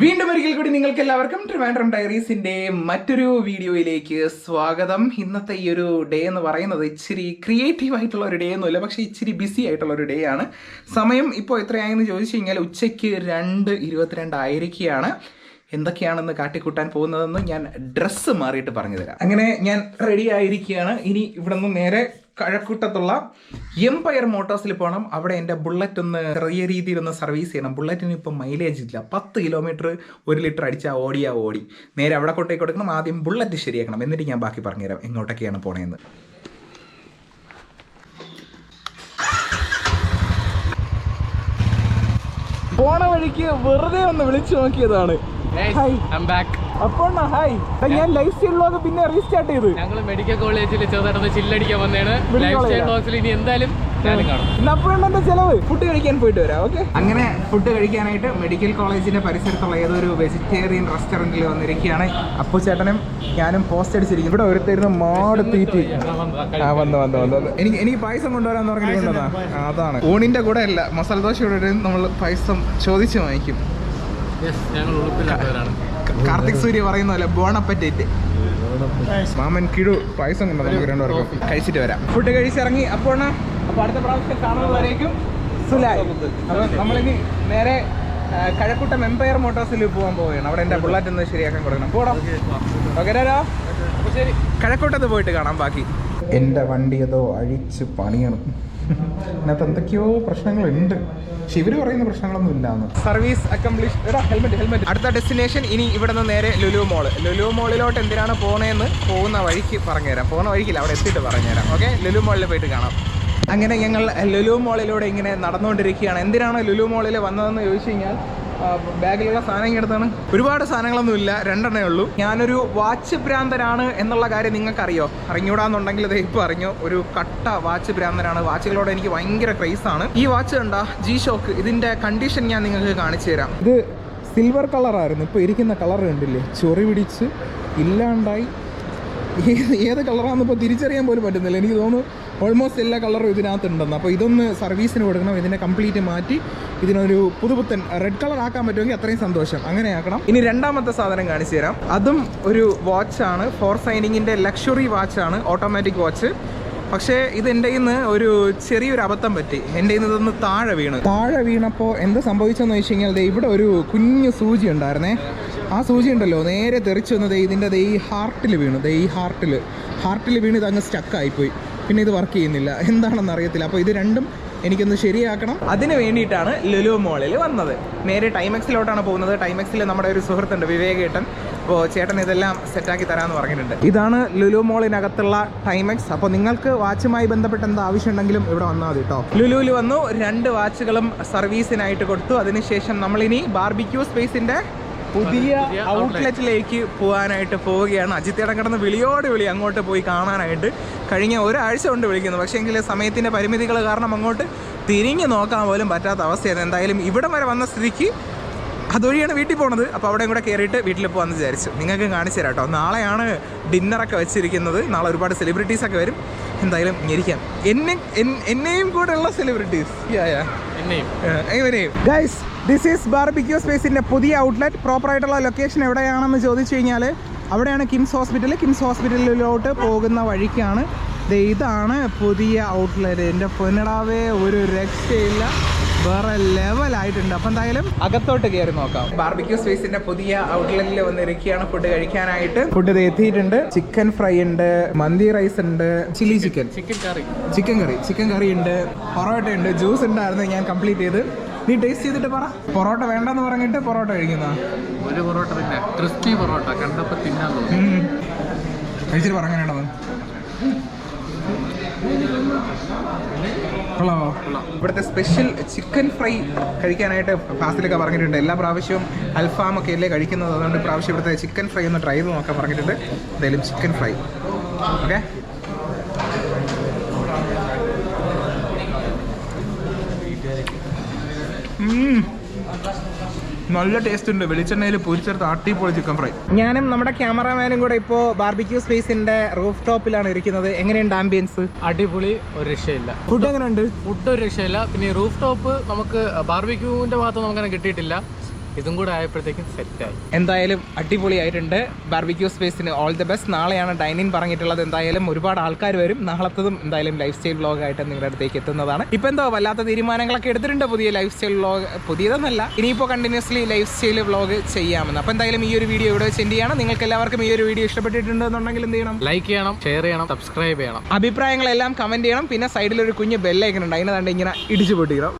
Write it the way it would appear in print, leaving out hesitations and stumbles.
വീണ്ടും ഒരിക്കൽ കൂടി നിങ്ങൾക്ക് എല്ലാവർക്കും ട്രിവാൻഡ്രം ഡയറീസിന്റെ മറ്റൊരു വീഡിയോയിലേക്ക് സ്വാഗതം. ഇന്നത്തെ ഈ ഒരു ഡേ എന്ന് പറയുന്നത് ഇച്ചിരി ക്രിയേറ്റീവ് ആയിട്ടുള്ള ഒരു ഡേ ഒന്നുമില്ല, പക്ഷേ ഇച്ചിരി ബിസി ആയിട്ടുള്ള ഒരു ഡേ ആണ്. സമയം ഇപ്പോൾ എത്രയായെന്ന് ചോദിച്ചു കഴിഞ്ഞാൽ ഉച്ചയ്ക്ക് 2:22 ആയിരിക്കുകയാണ്. എന്തൊക്കെയാണെന്ന് കാട്ടിക്കൂട്ടാൻ പോകുന്നതെന്ന് ഞാൻ ഡ്രസ്സ് മാറിയിട്ട് പറഞ്ഞു തരാം. അങ്ങനെ ഞാൻ റെഡി ആയിരിക്കുകയാണ്. ഇനി ഇവിടെ നിന്ന് നേരെ കഴക്കൂട്ടത്തുള്ള എംപയർ മോട്ടോഴ്സിൽ പോകണം. അവിടെ എൻ്റെ ബുള്ളറ്റ് ഒന്ന് ചെറിയ രീതിയിൽ ഒന്ന് സർവീസ് ചെയ്യണം. ബുള്ളറ്റിന് ഇപ്പം മൈലേജ് ഇല്ല. 10 കിലോമീറ്റർ 1 ലിറ്റർ അടിച്ചാൽ ഓടി നേരെ അവിടെ കൊണ്ടേക്ക് കൊടുക്കണം. ആദ്യം ബുള്ളറ്റ് ശരിയാക്കണം, എന്നിട്ട് ഞാൻ ബാക്കി പറഞ്ഞുതരാം എങ്ങോട്ടൊക്കെയാണ് പോണേന്ന്. പോണ വഴിക്ക് വെറുതെ ഒന്ന് വിളിച്ചു നോക്കിയതാണ്. അപ്പോൾ ഹായ്, ഞാൻ ലൈഫ് സ്റ്റൈൽ വ്ലോഗ് പിന്നെ റീസ്റ്റാർട്ട് ചെയ്തു. ഞങ്ങൾ മെഡിക്കൽ കോളേജിൽ ചെറുതായിട്ടൊന്ന് ചില്ലടിക്കാൻ വന്നതാണ്. ലൈഫ് സ്റ്റൈൽ വ്ലോഗ്സിൽ ഇനി എന്തായാലും അപ്പോഴെന്റെ ചെലവ് ഫുഡ് കഴിക്കാൻ പോയിട്ട് വരാം. ഓക്കെ, അങ്ങനെ ഫുഡ് കഴിക്കാനായിട്ട് മെഡിക്കൽ കോളേജിന്റെ പരിസരത്തുള്ള ഏതൊരു വെജിറ്റേറിയൻ റെസ്റ്റോറന്റിൽ വന്നിരിക്കുകയാണ്. അപ്പു ചേട്ടനും ഞാനും പോസ്റ്റ് അടിച്ചിരിക്കും. ഇവിടെ ഒരുത്തരുന്ന് മാട് തീറ്റി വന്നു. എനിക്ക് പായസം കൊണ്ടുവരാന്ന് പറഞ്ഞിട്ട് കൊണ്ടുവന്നാ. അതാണ് ഊണിന്റെ കൂടെ അല്ല, മസാല ദോശയുടെ നമ്മൾ പായസം ചോദിച്ചു വാങ്ങിക്കും. കാർത്തിക് സൂര്യ പറയുന്ന പോലെ ബോണപ്പറ്റേറ്റ് മാമൻ കിടു പായസം കൊണ്ടു. നമുക്ക് രണ്ടുപേർക്കും കഴിച്ചിട്ട് വരാം. ഫുഡ് കഴിച്ചിറങ്ങി. അപ്പോൾ അടുത്ത പ്രാവശ്യം കാണുന്നവരേക്കും സുലായ്. അപ്പം നമ്മളിനി നേരെ കഴക്കൂട്ടം എംപയർ മോട്ടോഴ്സിൽ പോകാൻ പോവുകയാണ്. അവിടെ എൻ്റെ ബുള്ളറ്റ് ഒന്ന് ശരിയാക്കാൻ കൊടുക്കണം. പോടാം. ഓക്കെ രാ, ശരി. കഴക്കൂട്ടത്ത് പോയിട്ട് കാണാം ബാക്കി. എൻ്റെ വണ്ടി ഏതോ അഴിച്ച് പണിയണം. അതിനകത്ത് എന്തൊക്കെയോ പ്രശ്നങ്ങളുണ്ട്, പക്ഷെ ഇവര് പറയുന്ന പ്രശ്നങ്ങളൊന്നും ഇല്ലാന്ന്. Service accomplish. ഹെൽമെറ്റ്. അടുത്ത ഡെസ്റ്റിനേഷൻ ഇനി ഇവിടെ നിന്ന് നേരെ ലുലു മോളിലോട്ട് എന്തിനാണ് പോകുന്നതെന്ന് പോകുന്ന വഴിക്ക് പറഞ്ഞുതരാം. പോകുന്ന വഴിക്കില്ല, അവിടെ എത്തിയിട്ട് പറഞ്ഞുതരാം. ഓക്കെ, ലുലു മോളിൽ പോയിട്ട് കാണാം. അങ്ങനെ ഞങ്ങൾ ലുലു മോളിലൂടെ ഇങ്ങനെ നടന്നുകൊണ്ടിരിക്കുകയാണ്. എന്തിനാണ് ലുലു മോളിൽ വന്നതെന്ന് ചോദിച്ചു കഴിഞ്ഞാൽ ബാഗിലുള്ള സാധനം എടുത്താണ്. ഒരുപാട് സാധനങ്ങളൊന്നും ഇല്ല, 2 ഉള്ളൂ. ഞാനൊരു വാച്ച് ഭ്രാന്തനാണ് എന്നുള്ള കാര്യം നിങ്ങൾക്കറിയോ? അറിഞ്ഞൂടാന്നുണ്ടെങ്കിൽ ഇത് ഇപ്പോൾ അറിഞ്ഞോ. ഒരു കട്ട വാച്ച് ഭ്രാന്തനാണ്. വാച്ചുകളോട് എനിക്ക് ഭയങ്കര ക്രൈസാണ്. ഈ വാച്ച് കണ്ടാ G-Shock. ഇതിൻ്റെ കണ്ടീഷൻ ഞാൻ നിങ്ങൾക്ക് കാണിച്ചു തരാം. ഇത് സിൽവർ കളറായിരുന്നു. ഇപ്പോൾ ഇരിക്കുന്ന കളർ കണ്ടില്ലേ, ചൊറി പിടിച്ച് ഇല്ലാണ്ടായി. ഏത് കളറാണെന്ന് ഇപ്പോൾ തിരിച്ചറിയാൻ പോലും പറ്റുന്നില്ല. എനിക്ക് തോന്നുന്നു ഓൾമോസ്റ്റ് എല്ലാ കളറും ഇതിനകത്തുണ്ടെന്ന്. അപ്പോൾ ഇതൊന്ന് സർവീസിന് കൊടുക്കണം. ഇതിനെ കംപ്ലീറ്റ് മാറ്റി ഇതിനൊരു പുതുപുത്തൻ റെഡ് കളർ ആക്കാൻ പറ്റുമെങ്കിൽ അത്രയും സന്തോഷം. അങ്ങനെ ആക്കണം. ഇനി രണ്ടാമത്തെ സാധനം കാണിച്ചു തരാം. അതും ഒരു വാച്ചാണ്. ഫോർ സൈനിങ്ങിൻ്റെ ലക്ഷറി വാച്ചാണ്, ഓട്ടോമാറ്റിക് വാച്ച്. പക്ഷേ ഇത് എൻ്റെ കയ്യിൽ ഒരു ചെറിയൊരു അബദ്ധം പറ്റി. എൻ്റെ കയ്യിൽ ഇതൊന്ന് താഴെ വീണപ്പോൾ എന്ത് സംഭവിച്ചെന്ന് വെച്ച് കഴിഞ്ഞാൽ ഇവിടെ ഒരു കുഞ്ഞു സൂചി ഉണ്ടായിരുന്നേ. ആ സൂചി ഉണ്ടല്ലോ, നേരെ തെറിച്ചു വന്നത് ഇതിൻ്റെ ഈ ഹാർട്ടിൽ വീണു. ഈ ഹാർട്ടിൽ വീണ് ഇതങ്ങ് സ്റ്റക്കായിപ്പോയി. പിന്നെ ഇത് വർക്ക് ചെയ്യുന്നില്ല, എന്താണെന്ന് അറിയത്തില്ല. അപ്പോൾ ഇത് രണ്ടും എനിക്കൊന്ന് ശരിയാക്കണം. അതിന് വേണ്ടിയിട്ടാണ് ലുലു മോളിൽ വന്നത്. നേരെ ടൈമെക്സിലോട്ടാണ് പോകുന്നത്. ടൈമെക്സിൽ നമ്മുടെ ഒരു സുഹൃത്തുണ്ട്, വിവേകേട്ടൻ. അപ്പോൾ ചേട്ടൻ ഇതെല്ലാം സെറ്റാക്കി തരാമെന്ന് പറഞ്ഞിട്ടുണ്ട്. ഇതാണ് ലുലു മോളിനകത്തുള്ള ടൈമെക്സ്. അപ്പോൾ നിങ്ങൾക്ക് വാച്ചുമായി ബന്ധപ്പെട്ട് എന്താ ആവശ്യം ഉണ്ടെങ്കിലും ഇവിടെ വന്നാൽ മതി കേട്ടോ. ലുലുവിൽ വന്നു, 2 വാച്ചുകളും സർവീസിനായിട്ട് കൊടുത്തു. അതിനുശേഷം നമ്മളിനി ബാർബിക്യൂ സ്പേസിൻ്റെ പുതിയ ഔട്ട്ലെറ്റിലേക്ക് പോകാനായിട്ട് പോവുകയാണ്. അജിത്തേടം കിടന്ന് വിളിയോട് വിളി അങ്ങോട്ട് പോയി കാണാനായിട്ട്. കഴിഞ്ഞ ഒരാഴ്ച കൊണ്ട് വിളിക്കുന്നു, പക്ഷേ എങ്കിൽ സമയത്തിൻ്റെ പരിമിതികൾ കാരണം അങ്ങോട്ട് തിരിഞ്ഞു നോക്കാൻ പോലും പറ്റാത്ത അവസ്ഥയാണ്. എന്തായാലും ഇവിടം വരെ വന്ന സ്ഥിതിക്ക് അതുവഴിയാണ് വീട്ടിൽ പോണത്. അപ്പോൾ അവിടെയും കൂടെ കയറിയിട്ട് വീട്ടിൽ പോകാമെന്ന് വിചാരിച്ചു. നിങ്ങൾക്ക് കാണിച്ചു തരാം കേട്ടോ. നാളെയാണ് ഡിന്നറൊക്കെ വെച്ചിരിക്കുന്നത്. നാളെ ഒരുപാട് സെലിബ്രിറ്റീസൊക്കെ വരും. എന്തായാലും ഇരിക്കാം. എന്നെയും കൂടെ ഉള്ള celebrities. Guys, this is barbecue സ്പേസിൻ്റെ പുതിയ ഔട്ട്ലെറ്റ്. പ്രോപ്പറായിട്ടുള്ള ലൊക്കേഷൻ എവിടെയാണെന്ന് ചോദിച്ചു കഴിഞ്ഞാൽ അവിടെയാണ് കിംസ് ഹോസ്പിറ്റലിലോട്ട് പോകുന്ന വഴിക്കാണ്. ഇതാണ് പുതിയ ഔട്ട്ലെറ്റ്. എൻ്റെ പൊന്നടാവേ, ഒരു രക്ഷയില്ല, വേറെ ലെവലായിട്ടുണ്ട്. അപ്പം എന്തായാലും അകത്തോട്ട് കയറി നോക്കാം. ബാർബിക്യൂ സ്പേസിന്റെ പുതിയ ഔട്ട്ലെറ്റിൽ വന്നിരിക്കുകയാണ് ഫുഡ് കഴിക്കാനായിട്ട്. ഫുഡ് എത്തിയിട്ടുണ്ട്. ചിക്കൻ ഫ്രൈ ഉണ്ട്, മന്തി റൈസ് ഉണ്ട്, ചില്ലി ചിക്കൻ കറി ഉണ്ട്, പൊറോട്ട ഉണ്ട്, ജ്യൂസ് ഉണ്ടായിരുന്നു. ഞാൻ കംപ്ലീറ്റ് ചെയ്ത്. നീ ടേസ്റ്റ് ചെയ്തിട്ട് പറ. പൊറോട്ട വേണ്ടെന്ന് പറഞ്ഞിട്ട് പൊറോട്ട കഴിക്കുന്ന ഒരു പൊറോട്ട തന്നെ, ക്രിസ്പി പൊറോട്ട കണ്ടപ്പോൾ തിന്നാൻ തോന്നി. കഴിച്ചിട്ട് പറഞ്ഞാണോ? ഇവിടുത്തെ സ്പെഷ്യൽ ചിക്കൻ ഫ്രൈ കഴിക്കാനായിട്ട് ഫാസിലൊക്കെ പറഞ്ഞിട്ടുണ്ട്. എല്ലാ പ്രാവശ്യവും അൽഫാമൊക്കെ അല്ലേ കഴിക്കുന്നത്, അതുകൊണ്ട് പ്രാവശ്യം ഇവിടുത്തെ ചിക്കൻ ഫ്രൈ ഒന്ന് ട്രൈ ചെയ്ത് നോക്കാൻ പറഞ്ഞിട്ടുണ്ട്. എന്തായാലും ചിക്കൻ ഫ്രൈ. ഓക്കെ, നല്ല ടേസ്റ്റ് ഉണ്ട്. വെളിച്ചെണ്ണയിൽ പൊരിച്ചെടുത്ത് അടിപൊളി ചിക്കൻ ഫ്രൈ. ഞാനും നമ്മുടെ ക്യാമറാമാനും കൂടെ ഇപ്പോൾ ബാർബിക്യൂ സ്പേസിന്റെ റൂഫ് ടോപ്പിലാണ് ഇരിക്കുന്നത്. എങ്ങനെയുണ്ട് ആംബിയൻസ്? അടിപൊളി, ഒരു രക്ഷയില്ല. ഫുഡ് എങ്ങനെയുണ്ട്? ഫുഡ് ഒരു രക്ഷയില്ല. പിന്നെ റൂഫ് ടോപ്പ് നമുക്ക് ബാർബിക്യൂവിന്റെ ഭാഗത്ത് നമുക്കങ്ങനെ കിട്ടിയിട്ടില്ല. ഇതും കൂടെ ആയപ്പോഴത്തേക്കും സെറ്റായി. എന്തായാലും അടിപൊളിയായിട്ടുണ്ട്. ബാർബിക്യൂ സ്പേസിന് ഓൾ ദി ബെസ്റ്റ്. നാളെയാണ് ഡൈനിങ് പറഞ്ഞിട്ടുള്ളത്. എന്തായാലും ഒരുപാട് ആൾക്കാർ വരും. നാളത്തതും എന്തായാലും ലൈഫ് സ്റ്റൈൽ വ്ളോഗായിട്ട് നിങ്ങളുടെ അടുത്തേക്ക് എത്തുന്നതാണ്. ഇപ്പം എന്തോ വല്ലാത്ത തീരുമാനങ്ങളൊക്കെ എടുത്തിട്ടുണ്ട്. പുതിയ ലൈഫ് സ്റ്റൈൽ വ്ളോഗ്, പുതിയതെന്നല്ല, ഇനിയിപ്പോൾ കണ്ടിന്യൂസ്ലി ലൈഫ് സ്റ്റൈൽ വ്ളോഗ് ചെയ്യാമെന്ന്. അപ്പോൾ എന്തായാലും ഈ ഒരു വീഡിയോ ഇവിടെ സെൻഡ് ചെയ്യണം. നിങ്ങൾക്ക് എല്ലാവർക്കും ഈ ഒരു വീഡിയോ ഇഷ്ടപ്പെട്ടിട്ടുണ്ടെന്നുണ്ടെങ്കിൽ എന്ത് ചെയ്യണം? ലൈക്ക് ചെയ്യണം, ഷെയർ ചെയ്യണം, സബ്സ്ക്രൈബ് ചെയ്യണം, അഭിപ്രായങ്ങളെല്ലാം കമന്റ് ചെയ്യണം. പിന്നെ സൈഡിൽ ഒരു കുഞ്ഞ് ബെല്ലൈക്കൺ ഉണ്ട്, അതിനെ ഇങ്ങനെ ഇടിച്ചു പൊട്ടിക്കണം.